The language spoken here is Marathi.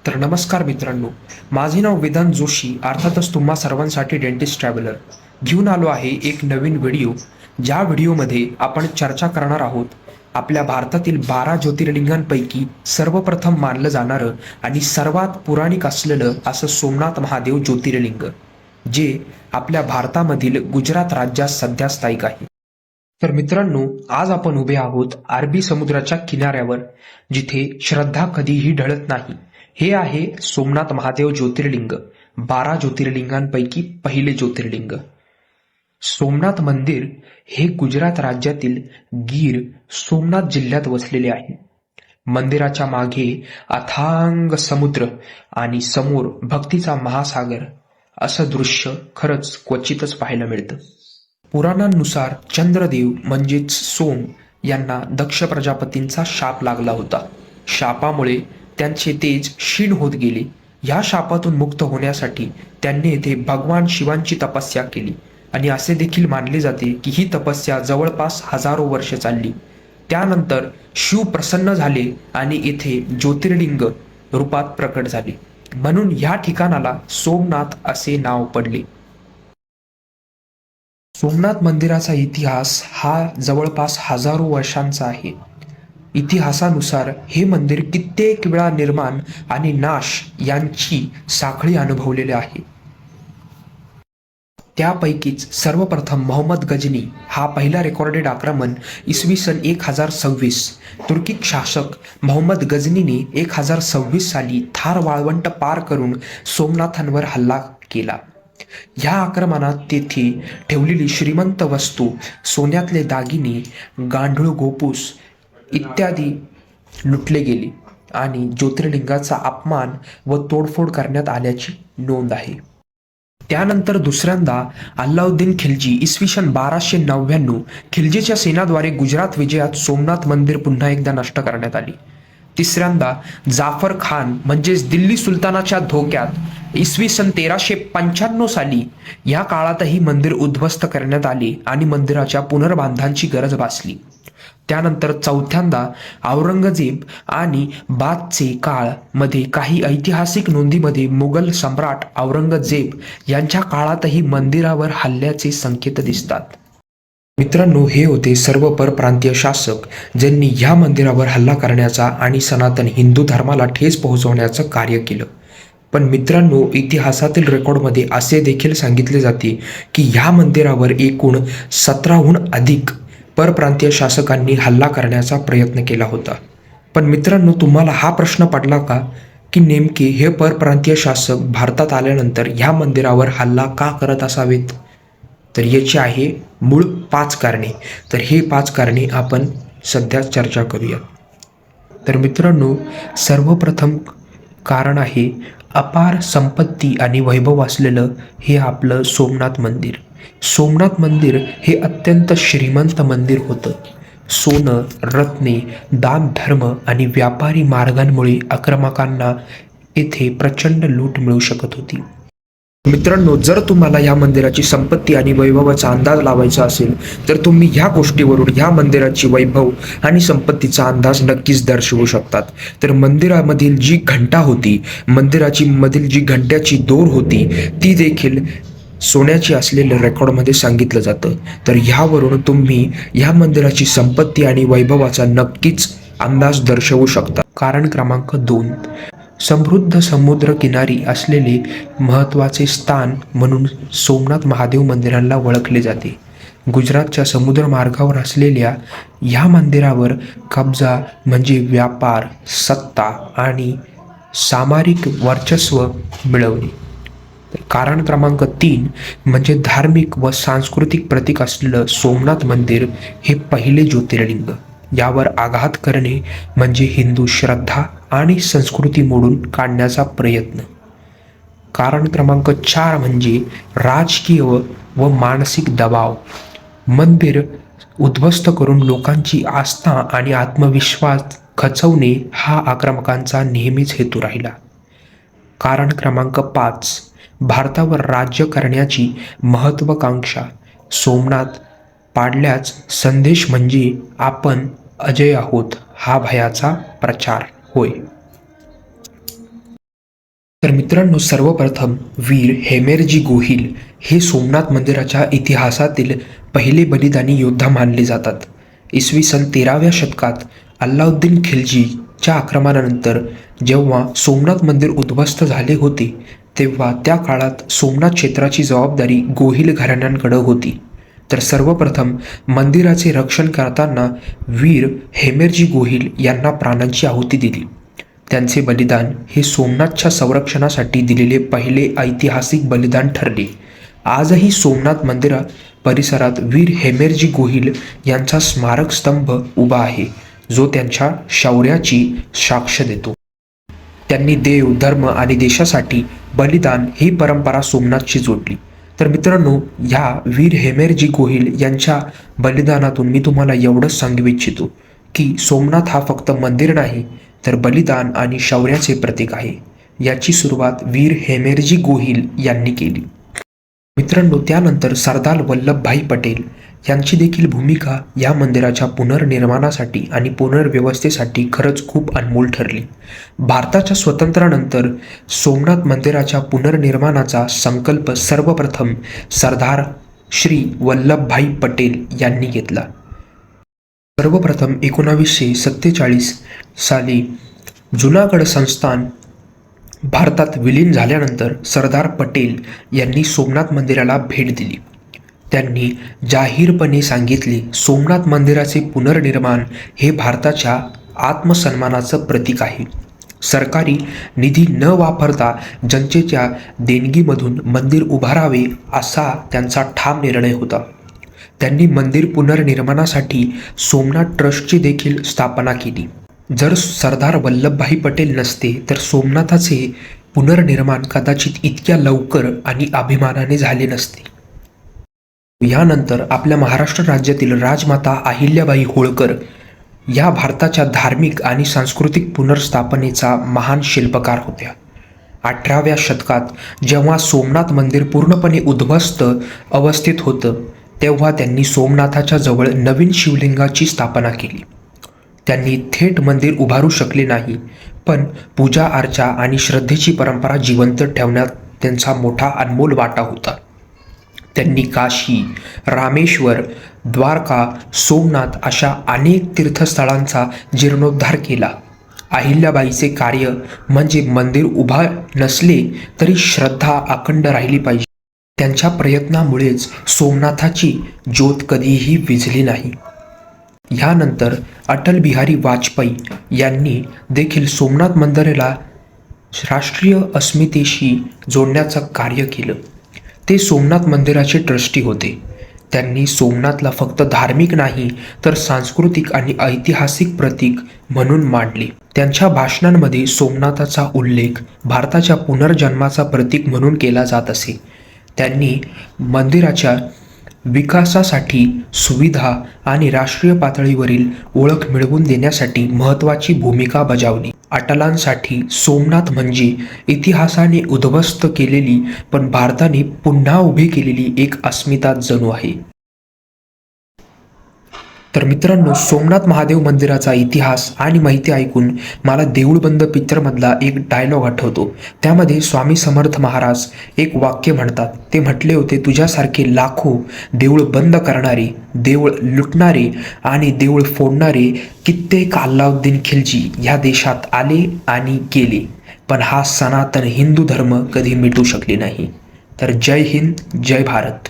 तर नमस्कार मित्रांनो, माझे नाव वेदांत जोशी, अर्थातच तुम्हा सर्वांसाठी डेंटिस्ट ट्रॅव्हलर घेऊन आलो आहे एक नवीन व्हिडिओ. ज्या व्हिडिओमध्ये आपण चर्चा करणार आहोत आपल्या भारतातील 12 ज्योतिर्लिंगांपैकी सर्वप्रथम मानलं जाणारं आणि सर्वात पुराणिक असलेलं असं सोमनाथ महादेव ज्योतिर्लिंग, जे आपल्या भारतामधील गुजरात राज्यात सध्या स्थायिक आहे. तर मित्रांनो, आज आपण उभे आहोत अरबी समुद्राच्या किनाऱ्यावर, जिथे श्रद्धा कधीही ढळत नाही. हे आहे सोमनाथ महादेव ज्योतिर्लिंग, 12 ज्योतिर्लिंगांपैकी पहिले ज्योतिर्लिंग. सोमनाथ मंदिर हे गुजरात राज्यातील गीर सोमनाथ जिल्ह्यात वसलेले आहे. मंदिराच्या मागे अथांग समुद्र आणि समोर भक्तीचा महासागर असं दृश्य खरंच क्वचितच पाहायला मिळतं. पुराणांनुसार चंद्रदेव म्हणजेच सोम यांना दक्ष प्रजापतींचा शाप लागला होता. शापामुळे त्यांचे तेज क्षीण होत गेले. या शापातून मुक्त होण्यासाठी त्यांनी येथे भगवान शिवांची तपस्या केली आणि असे देखील मानले जाते की ही तपस्या जवळपास हजारो वर्ष चालली. त्यानंतर शिव प्रसन्न झाले आणि येथे ज्योतिर्लिंग रूपात प्रकट झाले, म्हणून या ठिकाणाला सोमनाथ असे नाव पडले. सोमनाथ मंदिराचा इतिहास हा जवळपास हजारो वर्षांचा आहे. इतिहासानुसार हे मंदिर कित्येक वेळा निर्माण आणि नाश यांची साखळी अनुभवलेले आहे. त्यापैकीच सर्वप्रथम मोहम्मद गजनी हा पहिला रेकॉर्डेड आक्रमण इसवी सन 1026 तुर्की शासक मोहम्मद गजनीने 1026 साली थार वाळवंट पार करून सोमनाथांवर हल्ला केला. ह्या आक्रमणात तेथे ठेवलेली श्रीमंत वस्तू, सोन्यातले दागिने, गांडूळ गोपूस इत्यादी लुटले गेले आणि ज्योतिर्लिंगाचा अपमान व तोडफोड करण्यात आल्याची नोंद आहे. त्यानंतर दुसऱ्यांदा अल्लाउद्दीन खिल्जी इसवी सन 1299 खिल्जीच्या सैन्याद्वारे गुजरात विजयात सोमनाथ मंदिर पुन्हा एकदा नष्ट करण्यात आले. तिसऱ्यांदा जाफर खान म्हणजेच दिल्ली सुलतानाच्या धोक्यात इसवी सन 1395 साली या काळातही मंदिर उद्ध्वस्त करण्यात आले आणि मंदिराच्या पुनर्बांधनाची गरज भासली. त्यानंतर चौथ्यांदा औरंगजेब आणि बादचे काळ मध्ये काही ऐतिहासिक नोंदीमध्ये मुघल सम्राट औरंगजेब यांच्या काळातही मंदिरावर हल्ल्याचे संकेत दिसतात. मित्रांनो, हे होते सर्व परप्रांतीय शासक ज्यांनी ह्या मंदिरावर हल्ला करण्याचा आणि सनातन हिंदू धर्माला ठेच पोहोचवण्याचं कार्य केलं. पण मित्रांनो, इतिहासातील रेकॉर्डमध्ये असे देखील सांगितले जाते की ह्या मंदिरावर एकूण 17हून अधिक परप्रांतीय शासकांनी हल्ला करण्याचा प्रयत्न केला होता. पण मित्रांनो, तुम्हाला हा प्रश्न पडला का की नेमके हे परप्रांतीय शासक भारतात आल्यानंतर ह्या मंदिरावर हल्ला का करत असावेत? तर याची आहे मूळ 5 कारणे. तर हे 5 कारणे आपण सध्या चर्चा करूया. तर मित्रांनो, सर्वप्रथम कारण आहे अपार संपत्ती आणि वैभव असलेलं हे आपलं सोमनाथ मंदिर. सोमनाथ मंदिर हे अत्यंत श्रीमंत मंदिर होतं. सोनं, रत्ने, दान धर्म आणि व्यापारी मार्गांमुळे आक्रमकांना येथे प्रचंड लूट मिळू शकत होती. मित्रांनो, जर तुम्हाला या मंदिराची संपत्ती आणि वैभवाचा अंदाज लावायचा असेल तर तुम्ही ह्या गोष्टीवरून ह्या मंदिराची वैभव आणि संपत्तीचा अंदाज नक्कीच दर्शवू शकतात. तर मंदिरामधील जी घंटा होती, मंदिराची मधील जी घंट्याची दोर होती, ती देखील सोन्याची असलेल्या रेकॉर्डमध्ये सांगितलं जातं. तर ह्यावरून तुम्ही ह्या मंदिराची संपत्ती आणि वैभवाचा नक्कीच अंदाज दर्शवू शकता. कारण क्रमांक 2, समृद्ध समुद्रकिनारी असलेले महत्त्वाचे स्थान म्हणून सोमनाथ महादेव मंदिराला ओळखले जाते. गुजरातच्या समुद्रमार्गावर असलेल्या ह्या मंदिरावर कब्जा म्हणजे व्यापार, सत्ता आणि सामरिक वर्चस्व मिळवणे. कारण क्रमांक 3 म्हणजे धार्मिक व सांस्कृतिक प्रतीक असलेलं सोमनाथ मंदिर हे पहिले ज्योतिर्लिंग. यावर आघात करणे म्हणजे हिंदू श्रद्धा आणि संस्कृती मोडून काढण्याचा प्रयत्न. कारण क्रमांक 4 म्हणजे राजकीय व मानसिक दबाव. मंदिर उद्ध्वस्त करून लोकांची आस्था आणि आत्मविश्वास खचवणे हा आक्रमकांचा नेहमीच हेतू राहिला. कारण क्रमांक 5, भारतावर राज्य करण्याची महत्त्वाकांक्षा. सोमनाथ पाडल्याच संदेश म्हणजे आपण अजय आहोत हा भयाचा प्रचार होय. तर मित्रांनो, सर्वप्रथम वीर हेमेरजी गोहिल हे सोमनाथ मंदिराच्या इतिहासातील पहिले बलिदानी योद्धा मानले जातात. इसवी सन 13व्या शतकात अल्लाउद्दीन खिल्जीच्या आक्रमणानंतर जेव्हा सोमनाथ मंदिर उद्ध्वस्त झाले होते, तेव्हा त्या काळात सोमनाथ क्षेत्राची जबाबदारी गोहिल घराण्यांकडे होती. तर सर्वप्रथम मंदिराचे रक्षण करताना वीर हेमेरजी गोहिल यांना प्राणांची आहुती दिली. त्यांचे बलिदान हे सोमनाथच्या संरक्षणासाठी दिलेले पहिले ऐतिहासिक बलिदान ठरले. आजही सोमनाथ मंदिरा परिसरात वीर हेमेरजी गोहिल यांचा स्मारक स्तंभ उभा आहे, जो त्यांच्या शौर्याची साक्ष देतो. त्यांनी देव, धर्म आणि देशासाठी बलिदान ही परंपरा सोमनाथशी जोडली. तर मित्रांनो, ह्या वीर हेमेरजी गोहिल यांच्या बलिदानातून मी तुम्हाला एवढंच सांगू इच्छितो की सोमनाथ हा फक्त मंदिर नाही, तर बलिदान आणि शौर्याचे प्रतीक आहे. याची सुरुवात वीर हेमेरजी गोहिल यांनी केली. मित्रांनो, त्यानंतर सरदार वल्लभभाई पटेल यांची देखील भूमिका या मंदिराच्या पुनर्निर्माणासाठी आणि पुनर्व्यवस्थेसाठी खरंच खूप अनमोल ठरली. भारताच्या स्वातंत्र्यानंतर सोमनाथ मंदिराच्या पुनर्निर्माणाचा संकल्प सर्वप्रथम सरदार श्री वल्लभभाई पटेल यांनी घेतला. सर्वप्रथम 1947 साली जुनागड संस्थान भारतात विलीन झाल्यानंतर सरदार पटेल यांनी सोमनाथ मंदिराला भेट दिली. त्यांनी जाहीरपणे सांगितले, सोमनाथ मंदिराचे पुनर्निर्माण हे भारताच्या आत्मसन्मानाचं प्रतीक आहे. सरकारी निधी न वापरता जनतेच्या देणगीमधून मंदिर उभारावे असा त्यांचा ठाम निर्णय होता. त्यांनी मंदिर पुनर्निर्माणासाठी सोमनाथ ट्रस्टची देखील स्थापना केली. जर सरदार वल्लभभाई पटेल नसते तर सोमनाथाचे पुनर्निर्माण कदाचित इतक्या लवकर आणि अभिमानाने झाले नसते. यानंतर आपल्या महाराष्ट्र राज्यातील राजमाता अहिल्याबाई होळकर या भारताच्या धार्मिक आणि सांस्कृतिक पुनर्स्थापनेचा महान शिल्पकार होत्या. 18व्या शतकात जेव्हा सोमनाथ मंदिर पूर्णपणे उद्ध्वस्त अवस्थेत होतं, तेव्हा त्यांनी सोमनाथाच्या जवळ नवीन शिवलिंगाची स्थापना केली. त्यांनी थेट मंदिर उभारू शकले नाही, पण पूजा अर्चा आणि श्रद्धेची परंपरा जिवंत ठेवण्यात त्यांचा मोठा अनमोल वाटा होता. त्यांनी काशी, रामेश्वर, द्वारका, सोमनाथ अशा अनेक तीर्थस्थळांचा जीर्णोद्धार केला. अहिल्याबाईचे कार्य म्हणजे मंदिर उभा नसले तरी श्रद्धा अखंड राहिली पाहिजे. त्यांच्या प्रयत्नामुळेच सोमनाथाची ज्योत कधीही विझली नाही. यानंतर अटल बिहारी वाजपेयी यांनी देखील सोमनाथ मंदिराला राष्ट्रीय अस्मितेशी जोडण्याचं कार्य केलं. ते सोमनाथ मंदिराचे ट्रस्टी होते. त्यांनी सोमनाथला फक्त धार्मिक नाही तर सांस्कृतिक आणि ऐतिहासिक प्रतीक म्हणून मांडले. त्यांच्या भाषणांमध्ये सोमनाथाचा उल्लेख भारताच्या पुनर्जन्माचा प्रतीक म्हणून केला जात असे. त्यांनी मंदिराच्या विकासासाठी सुविधा आणि राष्ट्रीय पातळीवरील ओळख मिळवून देण्यासाठी महत्त्वाची भूमिका बजावली. अटलांसाठी सोमनाथ म्हणजे इतिहासाने उद्ध्वस्त केलेली पण भारताने पुन्हा उभी केलेली एक अस्मिता जणू आहे. तर मित्रांनो, सोमनाथ महादेव मंदिराचा इतिहास आणि माहिती ऐकून मला देऊळबंद पिक्चरमधला एक डायलॉग आठवतो. त्यामध्ये स्वामी समर्थ महाराज एक वाक्य म्हणतात. ते म्हटले होते, तुझ्यासारखे लाखो देऊळ बंद करणारे, देऊळ लुटणारे आणि देऊळ फोडणारे कित्येक अल्लाउद्दीन खिल्जी ह्या देशात आले आणि गेले, पण हा सनातन हिंदू धर्म कधी मिटू शकले नाही. तर जय हिंद, जय भारत.